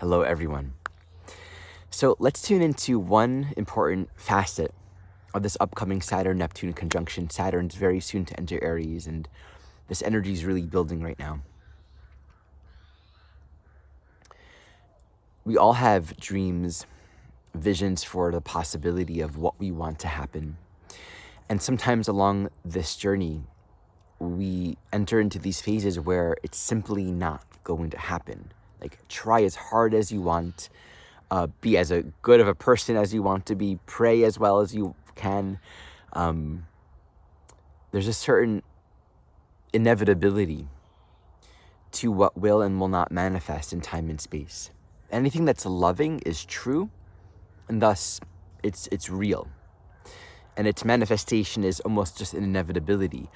Hello, everyone. So let's tune into one important facet of this upcoming Saturn-Neptune conjunction. Saturn's very soon to enter Aries, and this energy is really building right now. We all have dreams, visions for the possibility of what we want to happen. And sometimes along this journey, we enter into these phases where it's simply not going to happen. Like, try as hard as you want, be as good of a person as you want to be, pray as well as you can. There's a certain inevitability to what will and will not manifest in time and space. Anything that's loving is true, and thus it's real. And its manifestation is almost just an inevitability.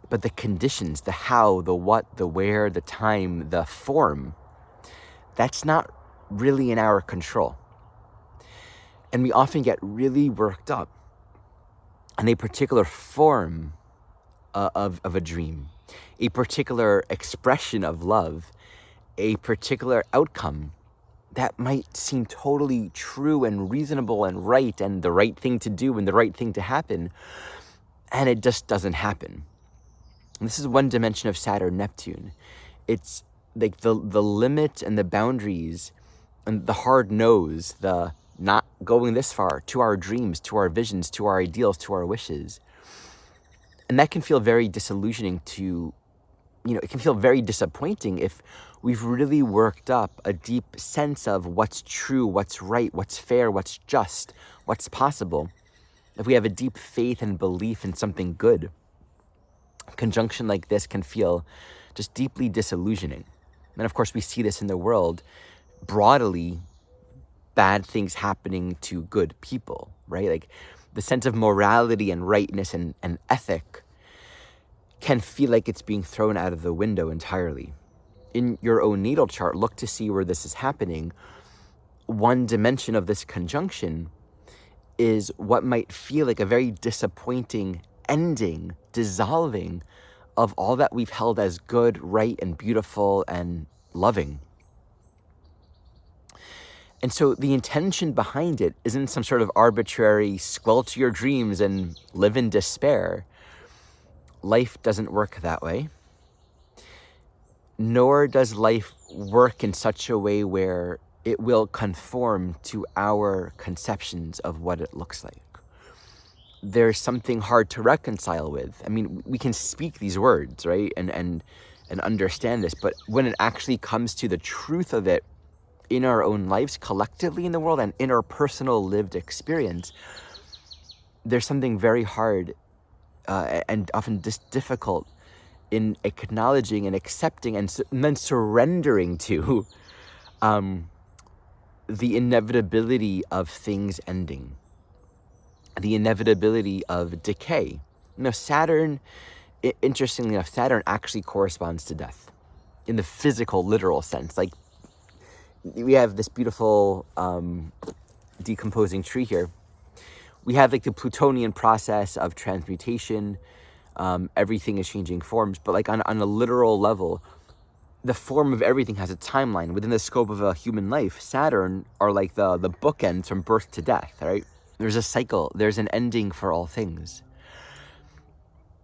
But the conditions, the how, the what, the where, the time, the form, that's not really in our control. And we often get really worked up on a particular form of a dream, a particular expression of love, a particular outcome that might seem totally true and reasonable and right and the right thing to do and the right thing to happen, and it just doesn't happen. And this is one dimension of Saturn-Neptune. It's like the limit and the boundaries and the hard nose, the not going this far to our dreams, to our visions, to our ideals, to our wishes. And that can feel very disillusioning it can feel very disappointing if we've really worked up a deep sense of what's true, what's right, what's fair, what's just, what's possible. If we have a deep faith and belief in something good, a conjunction like this can feel just deeply disillusioning. And of course, we see this in the world broadly, bad things happening to good people, right? Like the sense of morality and rightness and ethic can feel like it's being thrown out of the window entirely. In your own natal chart, look to see where this is happening. One dimension of this conjunction is what might feel like a very disappointing ending, dissolving of all that we've held as good, right, and beautiful and loving. And so the intention behind it isn't some sort of arbitrary squelch your dreams and live in despair. Life doesn't work that way. Nor does life work in such a way where it will conform to our conceptions of what it looks like. There's something hard to reconcile with. I mean, we can speak these words, right? And understand this, but when it actually comes to the truth of it in our own lives, collectively in the world, and in our personal lived experience, there's something very hard and often just difficult in acknowledging and accepting and then surrendering to the inevitability of things ending, the inevitability of decay. Saturn, interestingly enough, Saturn actually corresponds to death in the physical, literal sense. Like, we have this beautiful decomposing tree here. We have like the Plutonian process of transmutation. Everything is changing forms, but like on a literal level, the form of everything has a timeline within the scope of a human life. Saturn are like the bookends from birth to death, right? There's a cycle, there's an ending for all things.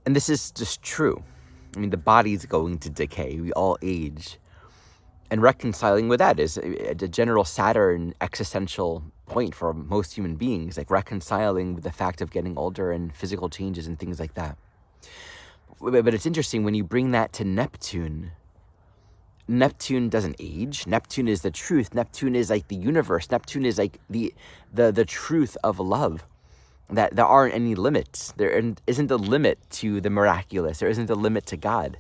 And this is just true. I mean, the body's going to decay, we all age. And reconciling with that is a general Saturn existential point for most human beings, like reconciling with the fact of getting older and physical changes and things like that. But it's interesting when you bring that to Neptune. Neptune doesn't age. Neptune is the truth. Neptune is like the universe. Neptune is like the truth of love. That there aren't any limits. There isn't a limit to the miraculous. There isn't a limit to God.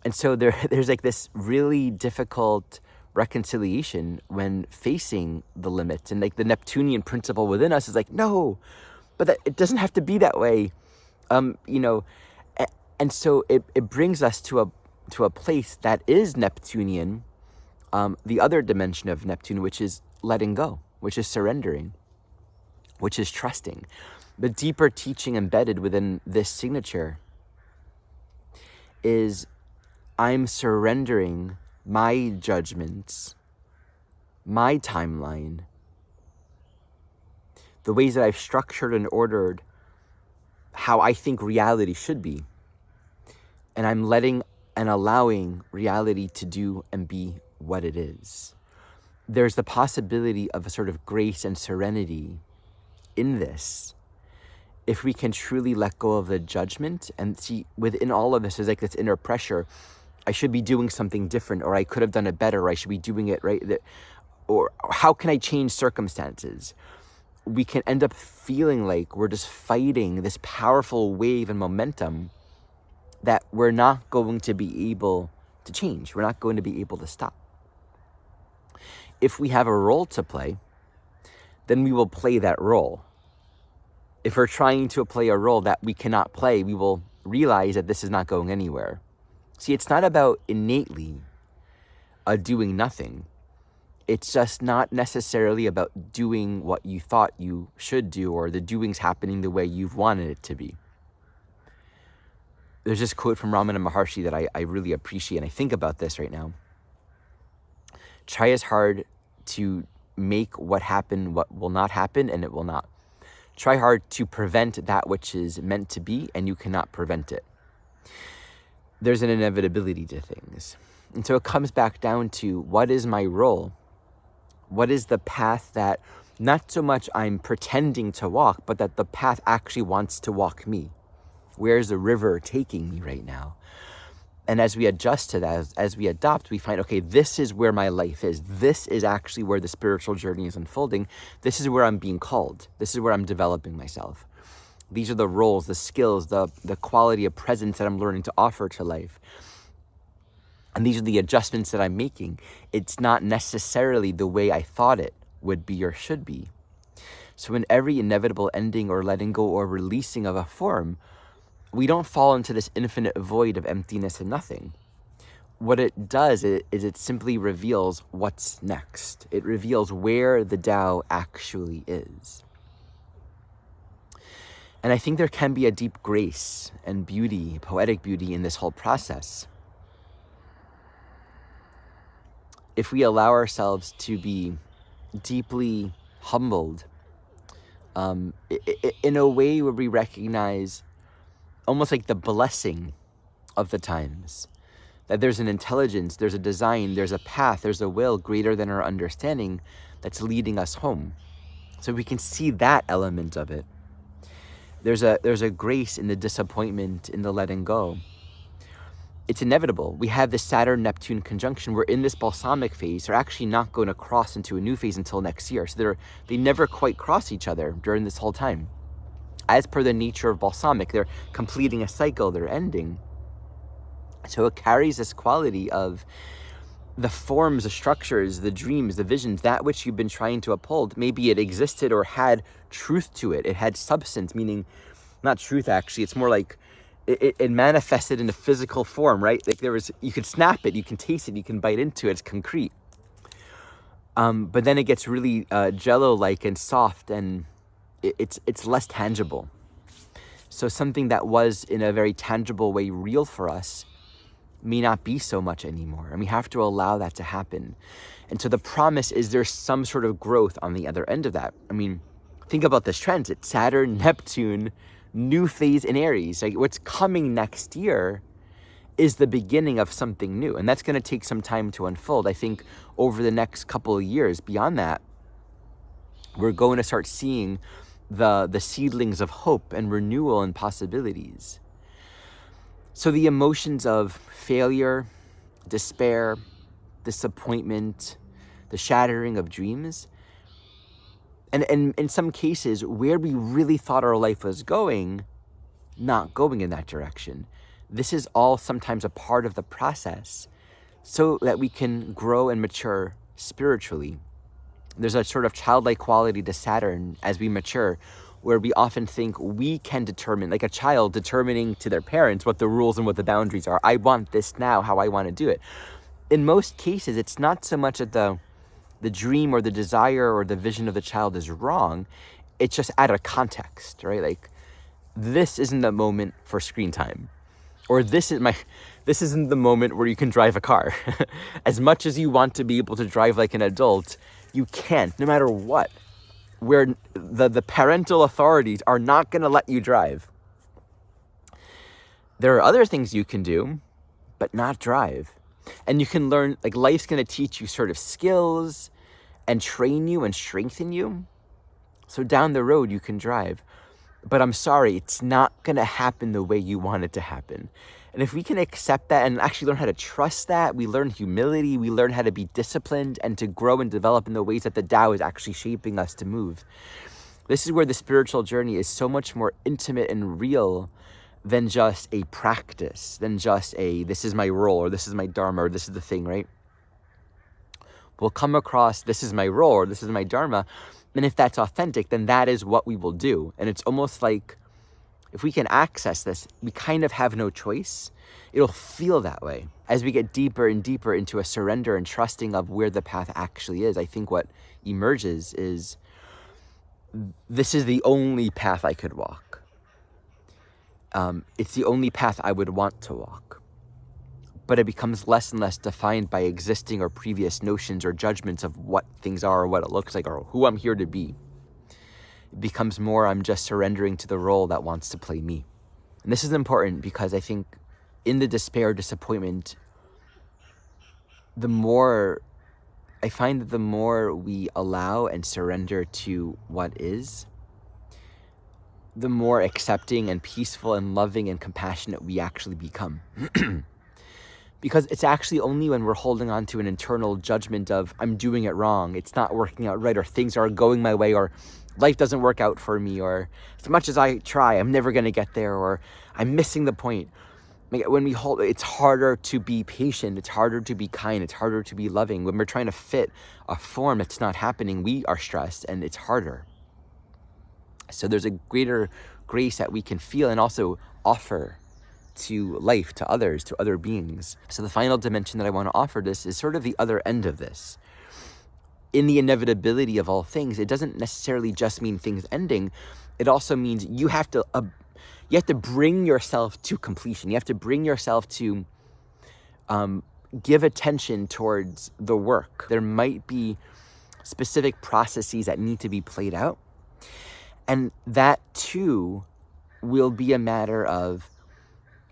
And so there's like this really difficult reconciliation when facing the limits. And like the Neptunian principle within us is like, no, but it doesn't have to be that way. And so it brings us to a place that is Neptunian, the other dimension of Neptune, which is letting go, which is surrendering, which is trusting. The deeper teaching embedded within this signature is I'm surrendering my judgments my timeline, the ways that I've structured and ordered how I think reality should be. And I'm letting and allowing reality to do and be what it is. There's the possibility of a sort of grace and serenity in this, if we can truly let go of the judgment and see within all of this is like this inner pressure. I should be doing something different, or I could have done it better, or I should be doing it right, or how can I change circumstances? We can end up feeling like we're just fighting this powerful wave and momentum that we're not going to be able to change. We're not going to be able to stop. If we have a role to play, then we will play that role. If we're trying to play a role that we cannot play, we will realize that this is not going anywhere. See, it's not about innately doing nothing. It's just not necessarily about doing what you thought you should do, or the doings happening the way you've wanted it to be. There's this quote from Ramana Maharshi that I really appreciate, and I think about this right now. Try as hard to make what happen what will not happen, and it will not. Try hard to prevent that which is meant to be, and you cannot prevent it. There's an inevitability to things. And so it comes back down to, what is my role? What is the path that not so much I'm pretending to walk, but that the path actually wants to walk me? Where's the river taking me right now? And as we adjust to that, as we adopt, we find, okay, this is where my life is. This is actually where the spiritual journey is unfolding. This is where I'm being called. This is where I'm developing myself. These are the roles, the skills, the quality of presence that I'm learning to offer to life. And these are the adjustments that I'm making. It's not necessarily the way I thought it would be or should be. So in every inevitable ending or letting go or releasing of a form, we don't fall into this infinite void of emptiness and nothing. What it does is it simply reveals what's next. It reveals where the Tao actually is. And I think there can be a deep grace and beauty, poetic beauty in this whole process. If we allow ourselves to be deeply humbled, in a way where we recognize almost like the blessing of the times, that there's an intelligence, there's a design, there's a path, there's a will greater than our understanding that's leading us home. So we can see that element of it. There's a grace in the disappointment, in the letting go. It's inevitable. We have this Saturn-Neptune conjunction. We're in this balsamic phase. They're actually not going to cross into a new phase until next year. So they never quite cross each other during this whole time. As per the nature of balsamic, they're completing a cycle, they're ending. So it carries this quality of the forms, the structures, the dreams, the visions, that which you've been trying to uphold. Maybe it existed or had truth to it. It had substance, meaning not truth actually. It's more like it manifested in a physical form, right? Like you could snap it, you can taste it, you can bite into it, it's concrete. But then it gets really jello-like and soft, and it's less tangible. So something that was in a very tangible way real for us may not be so much anymore. And we have to allow that to happen. And so the promise is there's some sort of growth on the other end of that. I mean, think about this transit. Saturn, Neptune, new phase in Aries. Like what's coming next year is the beginning of something new. And that's going to take some time to unfold. I think over the next couple of years, beyond that, we're going to start seeing the seedlings of hope and renewal and possibilities. So the emotions of failure, despair, disappointment, the shattering of dreams, and in some cases where we really thought our life was going, not going in that direction. This is all sometimes a part of the process so that we can grow and mature spiritually. There's a sort of childlike quality to Saturn as we mature, where we often think we can determine, like a child determining to their parents what the rules and what the boundaries are. I want this now, how I want to do it. In most cases, it's not so much that the dream or the desire or the vision of the child is wrong. It's just out of context, right? Like, this isn't the moment for screen time. Or this isn't the moment where you can drive a car. As much as you want to be able to drive like an adult, you can't, no matter what. Where the parental authorities are not going to let you drive. There are other things you can do, but not drive. And you can learn, like, life's going to teach you sort of skills and train you and strengthen you. So down the road, you can drive. But I'm sorry, it's not going to happen the way you want it to happen. And if we can accept that and actually learn how to trust that, we learn humility, we learn how to be disciplined and to grow and develop in the ways that the Tao is actually shaping us to move. This is where the spiritual journey is so much more intimate and real than just a practice, than just a, this is my role, or this is my dharma, or this is the thing, right? We'll come across, this is my role, or this is my dharma, and if that's authentic, then that is what we will do. And it's almost like, if we can access this, we kind of have no choice. It'll feel that way. As we get deeper and deeper into a surrender and trusting of where the path actually is, I think what emerges is, this is the only path I could walk. It's the only path I would want to walk. But it becomes less and less defined by existing or previous notions or judgments of what things are or what it looks like or who I'm here to be. It becomes more, I'm just surrendering to the role that wants to play me. And this is important because I think in the despair, disappointment, I find that the more we allow and surrender to what is, the more accepting and peaceful and loving and compassionate we actually become. Because it's actually only when we're holding on to an internal judgment of, I'm doing it wrong, it's not working out right, or things are going my way, or life doesn't work out for me, or as much as I try, I'm never going to get there, or I'm missing the point. Like, when we hold, it's harder to be patient, it's harder to be kind, it's harder to be loving. When we're trying to fit a form that's not happening, we are stressed and it's harder. So there's a greater grace that we can feel and also offer to life, to others, to other beings. So the final dimension that I want to offer this is sort of the other end of this. In the inevitability of all things, it doesn't necessarily just mean things ending. It also means you have to bring yourself to completion. You have to bring yourself to give attention towards the work. There might be specific processes that need to be played out. And that too will be a matter of,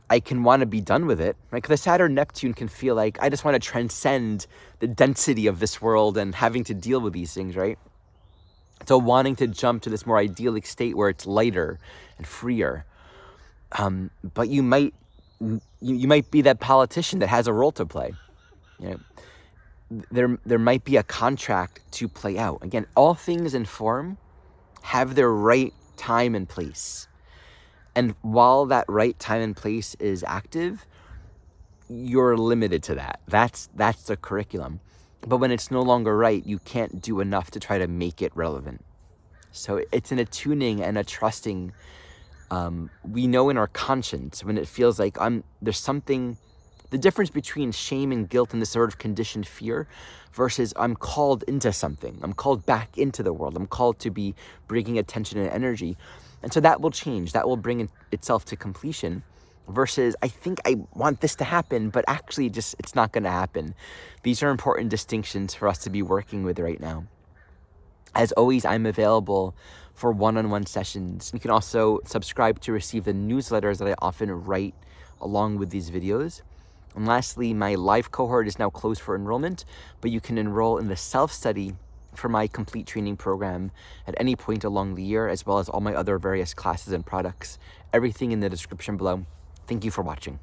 I can want to be done with it. Like the Saturn Neptune can feel like, I just want to transcend the density of this world and having to deal with these things, right? So wanting to jump to this more idyllic state where it's lighter and freer. But you might be that politician that has a role to play. You know, there might be a contract to play out. Again, all things in form have their right time and place. And while that right time and place is active, you're limited to that. That's the curriculum. But when it's no longer right, you can't do enough to try to make it relevant. So it's an attuning and a trusting. We know in our conscience when it feels like there's something, the difference between shame and guilt and this sort of conditioned fear versus I'm called into something. I'm called back into the world. I'm called to be bringing attention and energy. And so that will change. That will bring itself to completion versus I think I want this to happen, but actually just it's not going to happen. These are important distinctions for us to be working with right now. As always, I'm available for one-on-one sessions. You can also subscribe to receive the newsletters that I often write along with these videos. And lastly, my live cohort is now closed for enrollment, but you can enroll in the self-study for my complete training program at any point along the year, as well as all my other various classes and products. Everything in the description below. Thank you for watching.